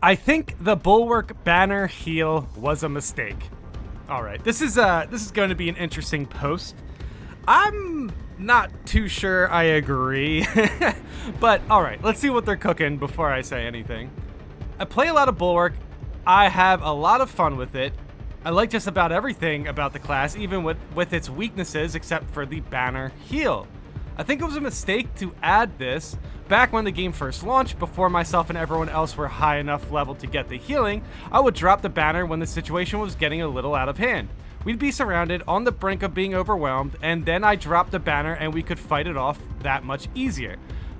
I think the Bulwark banner heal was a mistake. All right, this is going to be an interesting post. I'm not too sure I agree, but all right, let's see what they're cooking before I say anything. I play a lot of Bulwark. I have a lot of fun with it. I like just about everything about the class, even with its weaknesses, except for the banner heal. I think it was a mistake to add this back when the game first launched. Before myself and everyone else were high enough level to get the healing, I would drop the banner when the situation was getting a little out of hand. We'd be surrounded on the brink of being overwhelmed, and then I dropped the banner and we could fight it off that much easier.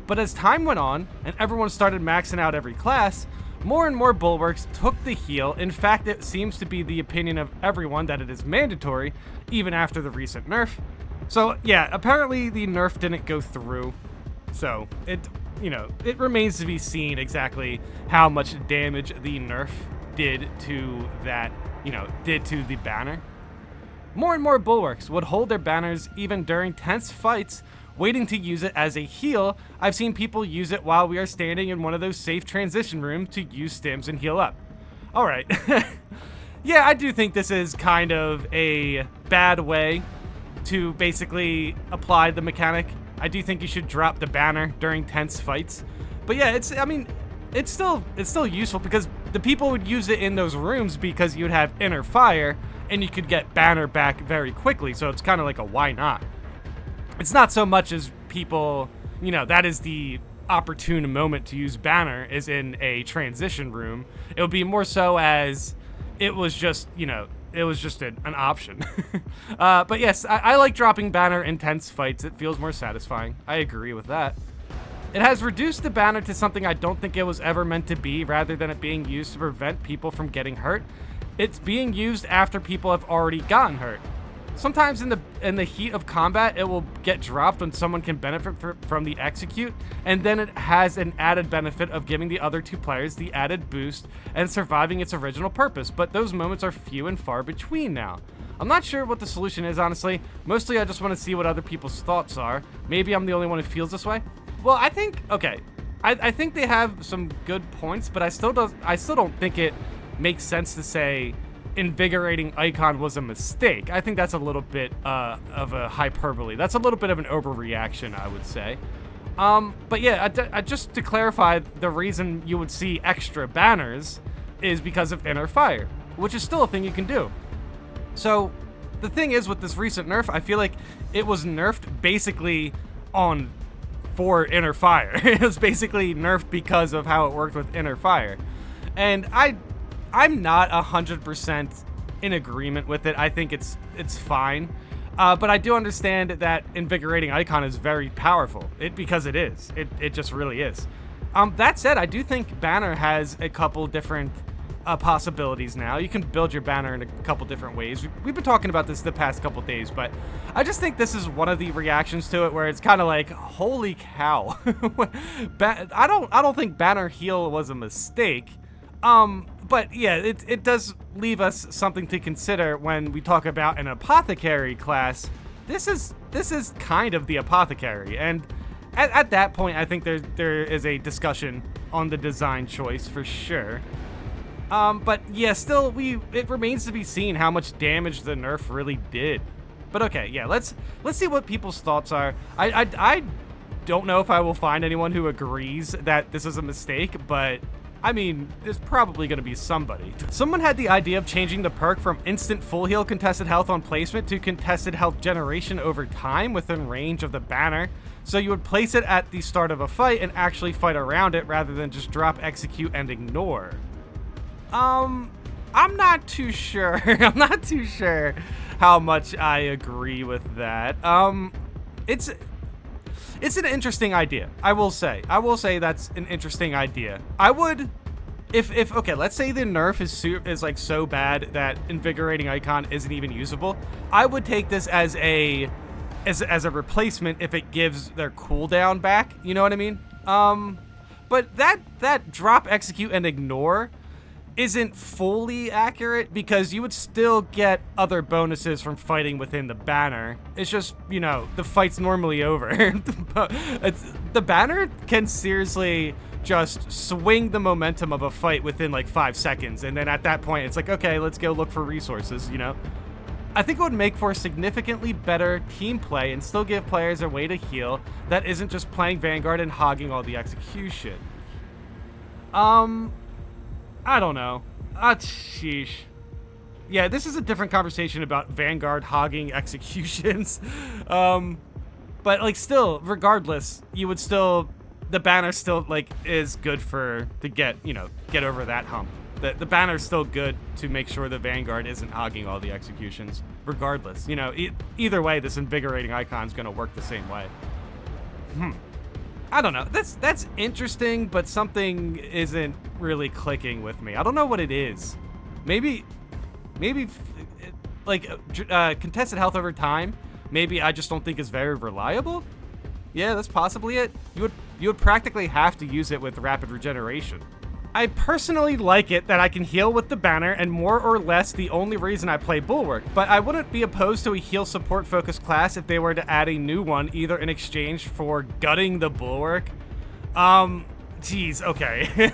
But as time went on and everyone started maxing out every class, more and more bulwarks took the heal. In fact, it seems to be the opinion of everyone that it is mandatory, even after the recent nerf. So yeah, apparently the nerf didn't go through. So it remains to be seen exactly how much damage the nerf did to the banner. More and more bulwarks would hold their banners even during tense fights, waiting to use it as a heal. I've seen people use it while we are standing in one of those safe transition rooms to use stims and heal up. All right. Yeah, I do think this is kind of a bad way to basically apply the mechanic. I do think you should drop the banner during tense fights. But yeah, it's still useful because the people would use it in those rooms because you'd have inner fire and you could get banner back very quickly. So it's kind of like a why not. It's not so much as people, that is the opportune moment to use banner is in a transition room. It would be more so as it was just, an option. But yes, I like dropping banner in tense fights. It feels more satisfying. I agree with that. It has reduced the banner to something I don't think it was ever meant to be. Rather than it being used to prevent people from getting hurt, it's being used after people have already gotten hurt. Sometimes in the heat of combat, it will get dropped when someone can benefit from the execute, and then it has an added benefit of giving the other two players the added boost and surviving its original purpose, but those moments are few and far between now. I'm not sure what the solution is, honestly. Mostly I just want to see what other people's thoughts are. Maybe I'm the only one who feels this way. Well, I think they have some good points, but I still don't think it makes sense to say invigorating icon was a mistake. I think that's a little bit of a hyperbole. That's a little bit of an overreaction, I would say. But yeah, I just to clarify, the reason you would see extra banners is because of inner fire, which is still a thing you can do. So the thing is, with this recent nerf, I feel like it was nerfed basically for inner fire. It was basically nerfed because of how it worked with inner fire, and I'm not 100% in agreement with it. I think it's fine, but I do understand that invigorating icon is very powerful. Because it is. It just really is. That said, I do think banner has a couple different possibilities now. You can build your banner in a couple different ways. We've been talking about this the past couple days, but I just think this is one of the reactions to it where it's kind of like, holy cow. I don't think banner heal was a mistake. But yeah, it does leave us something to consider when we talk about an apothecary class. This is kind of the apothecary, and at that point, I think there is a discussion on the design choice for sure. But yeah, still, it remains to be seen how much damage the nerf really did. But okay, yeah, let's see what people's thoughts are. I don't know if I will find anyone who agrees that this is a mistake, but I mean, there's probably going to be somebody. Someone had the idea of changing the perk from instant full heal contested health on placement to contested health generation over time within range of the banner. So you would place it at the start of a fight and actually fight around it rather than just drop, execute, and ignore. I'm not too sure. I'm not too sure how much I agree with that. It's an interesting idea. I will say that's an interesting idea. I would, if okay, let's say the nerf is like so bad that invigorating icon isn't even usable. I would take this as a replacement if it gives their cooldown back. You know what I mean? But that drop, execute, and ignore isn't fully accurate because you would still get other bonuses from fighting within the banner. It's just, the fight's normally over. The banner can seriously just swing the momentum of a fight within like 5 seconds. And then at that point, it's like, okay, let's go look for resources, you know? I think it would make for significantly better team play and still give players a way to heal that isn't just playing Vanguard and hogging all the execution. I don't know. Sheesh. Yeah, this is a different conversation about Vanguard hogging executions. But like still, regardless, you would still, the banner still like is good to get over that hump. The banner's still good to make sure the Vanguard isn't hogging all the executions, regardless. You know, either way, this invigorating icon's gonna work the same way. I don't know. That's interesting, but something isn't really clicking with me. I don't know what it is. Maybe like contested health over time. Maybe I just don't think is very reliable. Yeah, that's possibly it. You would practically have to use it with rapid regeneration. I personally like it that I can heal with the banner, and more or less the only reason I play Bulwark, but I wouldn't be opposed to a heal support focused class if they were to add a new one, either in exchange for gutting the Bulwark. Geez, okay.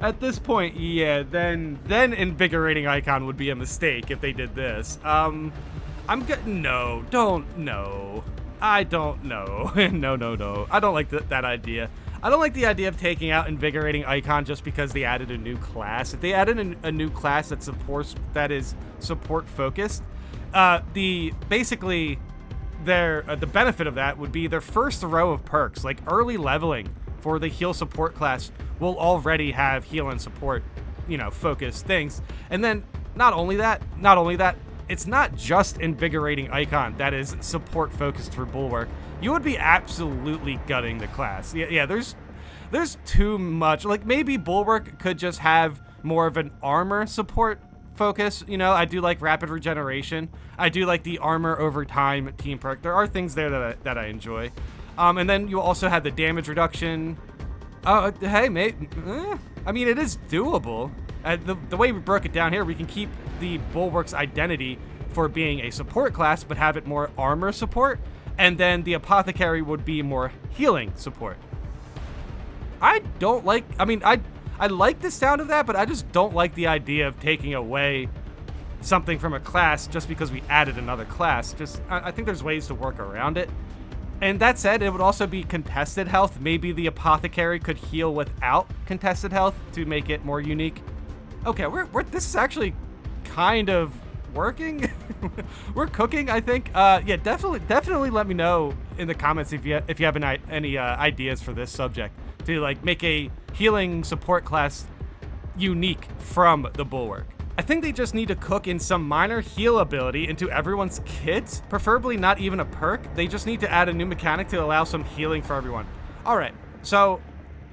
At this point, yeah, then invigorating icon would be a mistake if they did this. No, I don't know. No. I don't like that idea. I don't like the idea of taking out invigorating icon just because they added a new class. If they added a new class that is support focused, the benefit of that would be their first row of perks, like early leveling for the heal support class will already have heal and support, focused things. And then not only that, it's not just invigorating icon that is support focused for Bulwark. You would be absolutely gutting the class. Yeah, there's too much. Like maybe Bulwark could just have more of an armor support focus. I do like rapid regeneration. I do like the armor over time team perk. There are things there that I enjoy. And then you also have the damage reduction. Hey, mate. I mean, it is doable. The way we broke it down here, we can keep the Bulwark's identity for being a support class, but have it more armor support. And then the Apothecary would be more healing support. I like the sound of that, but I just don't like the idea of taking away something from a class just because we added another class. I think there's ways to work around it. And that said, it would also be contested health. Maybe the Apothecary could heal without contested health to make it more unique. Okay, this is actually kind of working. We're cooking, I think. Yeah, definitely let me know in the comments if you have any ideas for this subject to like make a healing support class unique from the Bulwark. I think they just need to cook in some minor heal ability into everyone's kit, preferably not even a perk. They just need to add a new mechanic to allow some healing for everyone. All right, so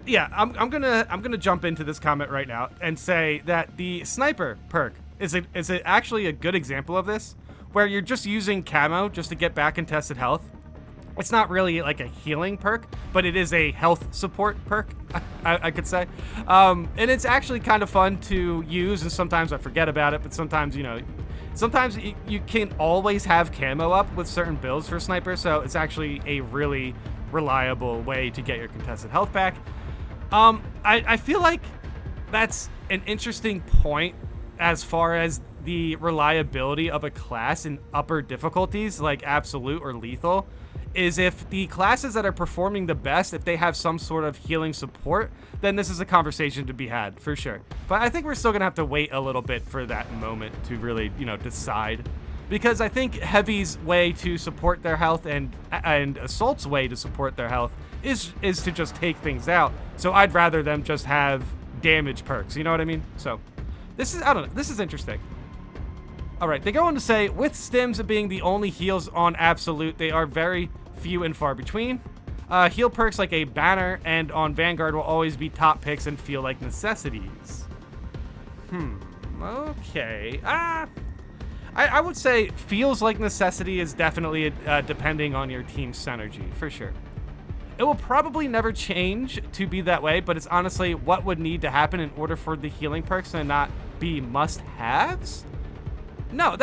yeah, I'm gonna jump into this comment right now and say that the sniper perk is actually a good example of this, where you're just using camo just to get back contested health. It's not really like a healing perk, but it is a health support perk, I could say. And it's actually kind of fun to use, and sometimes I forget about it, but sometimes, you can't always have camo up with certain builds for sniper, so it's actually a really reliable way to get your contested health back. I feel like that's an interesting point as far as the reliability of a class in upper difficulties, like absolute or lethal, is if the classes that are performing the best, if they have some sort of healing support, then this is a conversation to be had for sure. But I think we're still gonna have to wait a little bit for that moment to really, decide. Because I think Heavy's way to support their health and Assault's way to support their health is to just take things out. So I'd rather them just have damage perks, you know what I mean? So this is interesting. All right, they go on to say, with stims being the only heals on Absolute, they are very few and far between. Heal perks like a banner and on Vanguard will always be top picks and feel like necessities. Okay. I would say feels like necessity is definitely depending on your team's synergy, for sure. It will probably never change to be that way, but it's honestly what would need to happen in order for the healing perks to not be must-haves. No,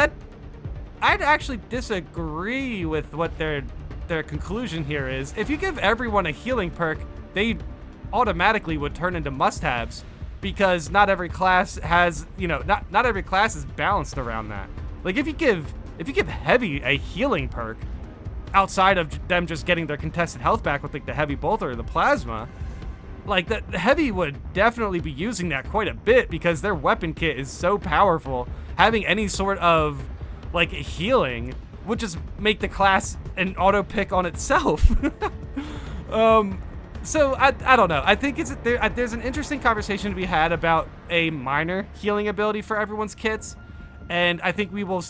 I'd actually disagree with what their conclusion here is. If you give everyone a healing perk, they automatically would turn into must-haves because not every class has, not every class is balanced around that. Like if you give heavy a healing perk outside of them just getting their contested health back with like the heavy bolt or the plasma, like the heavy would definitely be using that quite a bit because their weapon kit is so powerful. Having any sort of like healing would just make the class an auto pick on itself. So I don't know. I think there's an interesting conversation to be had about a minor healing ability for everyone's kits, and I think we will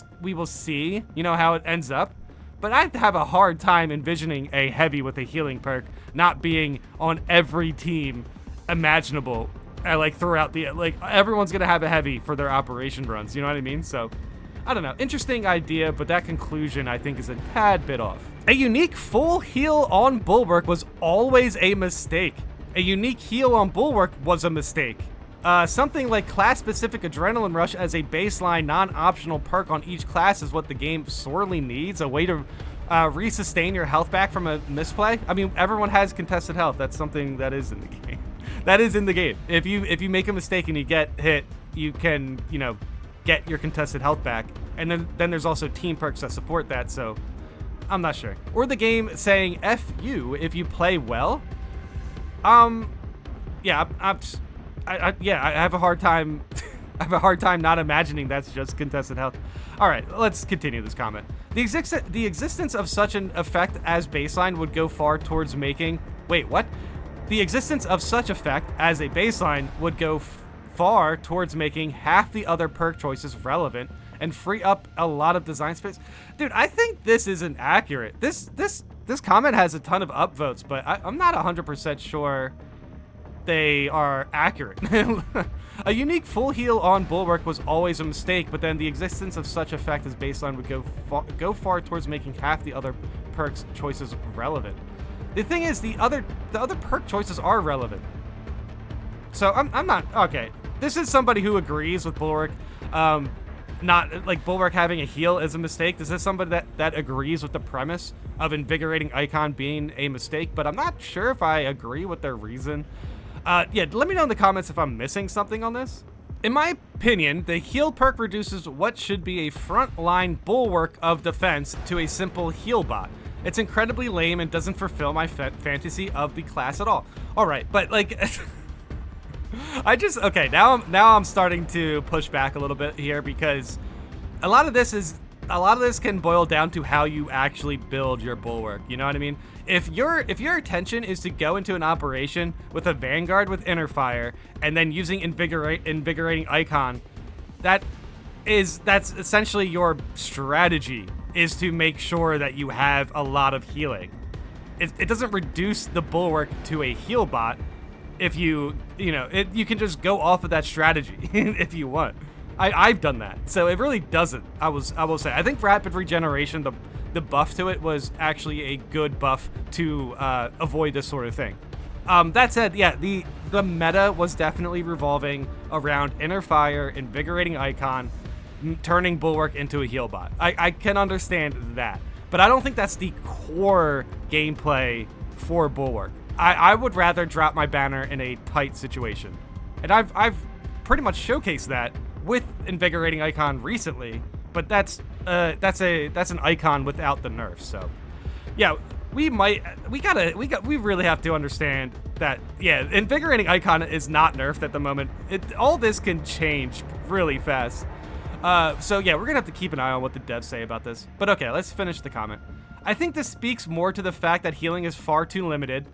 see, how it ends up. But I have a hard time envisioning a heavy with a healing perk not being on every team imaginable. Like throughout everyone's gonna have a heavy for their operation runs. You know what I mean? So I don't know. Interesting idea, but that conclusion I think is a tad bit off. A unique full heal on Bulwark was always a mistake. A unique heal on Bulwark was a mistake. Something like class-specific Adrenaline Rush as a baseline non-optional perk on each class is what the game sorely needs. A way to resustain your health back from a misplay. I mean, everyone has contested health. That's something that is in the game. That is in the game. If you make a mistake and you get hit, you can, get your contested health back. And then there's also team perks that support that, so I'm not sure. Or the game saying F you if you play well. Yeah, I have a hard time. I have a hard time not imagining that's just contested health. All right, let's continue this comment. The existence of such an effect as baseline would go far towards making. Wait, what? The existence of such effect as a baseline would go far towards making half the other perk choices relevant and free up a lot of design space. Dude, I think this isn't accurate. This comment has a ton of upvotes, but I'm not 100% sure they are accurate. A unique full heal on Bulwark was always a mistake, but then the existence of such effect as baseline would go far towards making half the other perks choices relevant. The thing is, the other perk choices are relevant. So I'm not okay. This is somebody who agrees with Bulwark. Not like Bulwark having a heal is a mistake. This is somebody that agrees with the premise of Invigorating Icon being a mistake, but I'm not sure if I agree with their reason. Yeah, let me know in the comments if I'm missing something on this. In my opinion, the heal perk reduces what should be a frontline bulwark of defense to a simple heal bot. It's incredibly lame and doesn't fulfill my fantasy of the class at all. All right, but like, okay, now I'm starting to push back a little bit here because a lot of this can boil down to how you actually build your bulwark. You know what I mean? If your intention is to go into an operation with a Vanguard with Inner Fire and then using Invigorating Icon, that's essentially your strategy, is to make sure that you have a lot of healing. It doesn't reduce the bulwark to a heal bot if you can just go off of that strategy if you want. I've done that, so it really doesn't. I will say, I think rapid regeneration, the buff to it was actually a good buff to avoid this sort of thing. That said, yeah, the meta was definitely revolving around Inner Fire, Invigorating Icon, turning Bulwark into a heal bot. I can understand that, but I don't think that's the core gameplay for Bulwark. I would rather drop my banner in a tight situation, and I've pretty much showcased that with Invigorating Icon recently, but that's an icon without the nerf. So yeah, we really have to understand that, yeah, Invigorating Icon is not nerfed at the moment. All this can change really fast. So yeah, we're gonna have to keep an eye on what the devs say about this. But okay, let's finish the comment. I think this speaks more to the fact that healing is far too limited.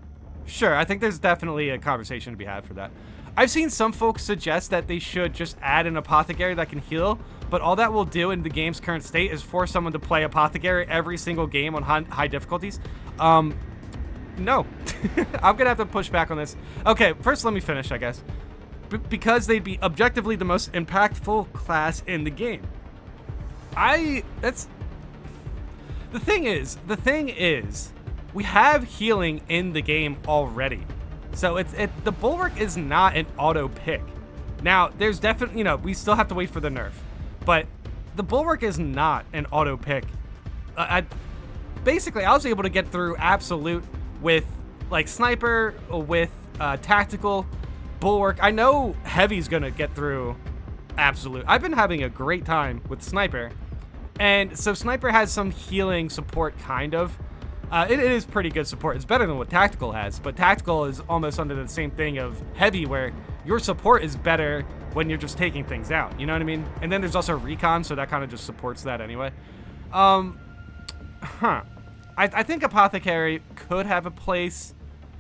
Sure, I think there's definitely a conversation to be had for that. I've seen some folks suggest that they should just add an Apothecary that can heal, but all that will do in the game's current state is force someone to play Apothecary every single game on high difficulties. No. I'm gonna have to push back on this. Okay, first let me finish, I guess. Because they'd be objectively the most impactful class in the game. The thing is, we have healing in the game already. So the Bulwark is not an auto pick. Now, there's definitely, we still have to wait for the nerf, but the Bulwark is not an auto pick. Basically, I was able to get through Absolute with like Sniper, with Tactical, Bulwark. I know Heavy's gonna get through Absolute. I've been having a great time with Sniper. And so Sniper has some healing support, kind of. It is pretty good support. It's better than what Tactical has, but Tactical is almost under the same thing of Heavy, where your support is better when you're just taking things out. You know what I mean? And then there's also Recon, so that kind of just supports that anyway. I think Apothecary could have a place.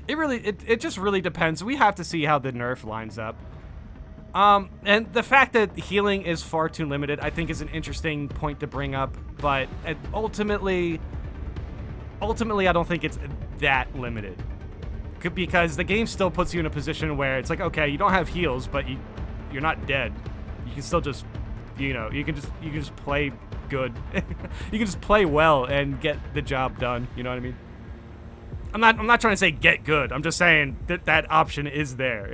It just really depends. We have to see how the nerf lines up. And the fact that healing is far too limited, I think, is an interesting point to bring up. But ultimately, I don't think it's that limited, because the game still puts you in a position where it's like, okay, you don't have heals, but you're not dead. You can still just, you can just play good. You can just play well and get the job done. You know what I mean? I'm not trying to say get good. I'm just saying that option is there.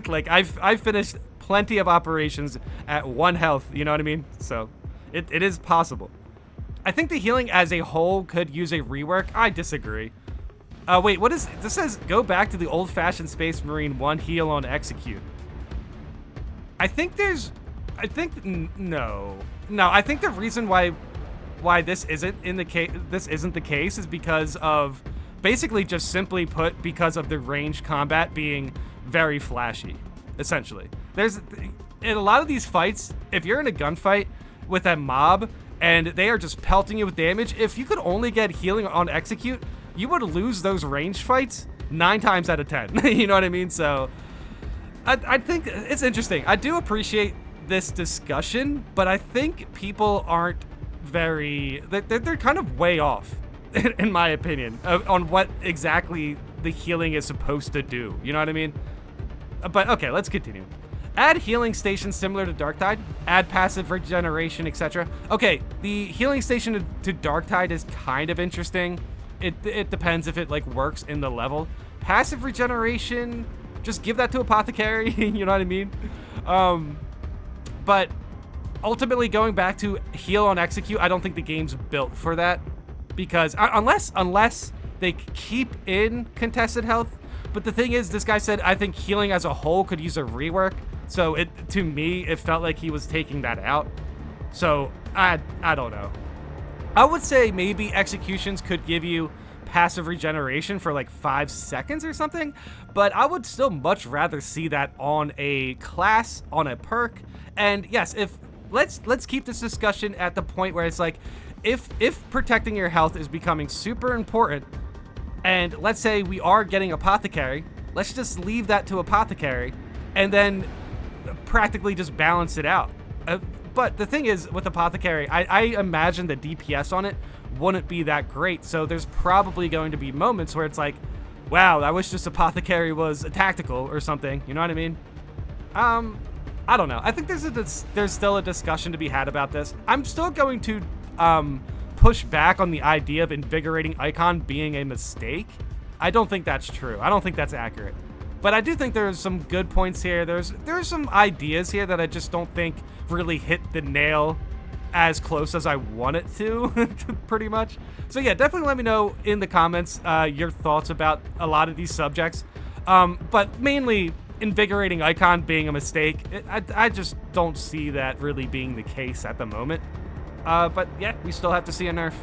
Like I've finished plenty of operations at 1 health. You know what I mean? So it is possible. I think the healing as a whole could use a rework. I disagree. Wait, what is this? Says go back to the old-fashioned Space Marine 1 heal on execute. No. I think the reason why this isn't the case is because of, basically, just simply put, because of the ranged combat being very flashy, essentially. In a lot of these fights, if you're in a gunfight with a mob and they are just pelting you with damage, if you could only get healing on execute, you would lose those ranged fights 9 times out of 10. You know what I mean? So I think it's interesting. I do appreciate this discussion, but I think people aren't they're kind of way off, in my opinion, on what exactly the healing is supposed to do. You know what I mean? But okay, let's continue. Add healing stations similar to Darktide. Add passive regeneration, etc. Okay, the healing station to Darktide is kind of interesting. It depends if it like works in the level. Passive regeneration, just give that to Apothecary. You know what I mean? But ultimately, going back to heal on execute, I don't think the game's built for that, because unless they keep in contested health. But the thing is, this guy said, I think healing as a whole could use a rework. So to me, it felt like he was taking that out. So I don't know. I would say maybe executions could give you passive regeneration for like 5 seconds or something, but I would still much rather see that on a class, on a perk. And yes, let's keep this discussion at the point where it's like, if protecting your health is becoming super important, and let's say we are getting Apothecary, let's just leave that to Apothecary and then practically just balance it out. But the thing is, with Apothecary, I imagine the DPS on it wouldn't be that great. So there's probably going to be moments where it's like, wow, I wish this Apothecary was a tactical or something. You know what I mean? I don't know. I think there's still a discussion to be had about this. I'm still going to push back on the idea of invigorating icon being a mistake. I don't think that's true. I don't think that's accurate. But I do think there's some good points here. There's some ideas here that I just don't think really hit the nail as close as I want it to, pretty much. So yeah, definitely let me know in the comments your thoughts about a lot of these subjects. But mainly, invigorating icon being a mistake, I just don't see that really being the case at the moment. But yeah, we still have to see a nerf.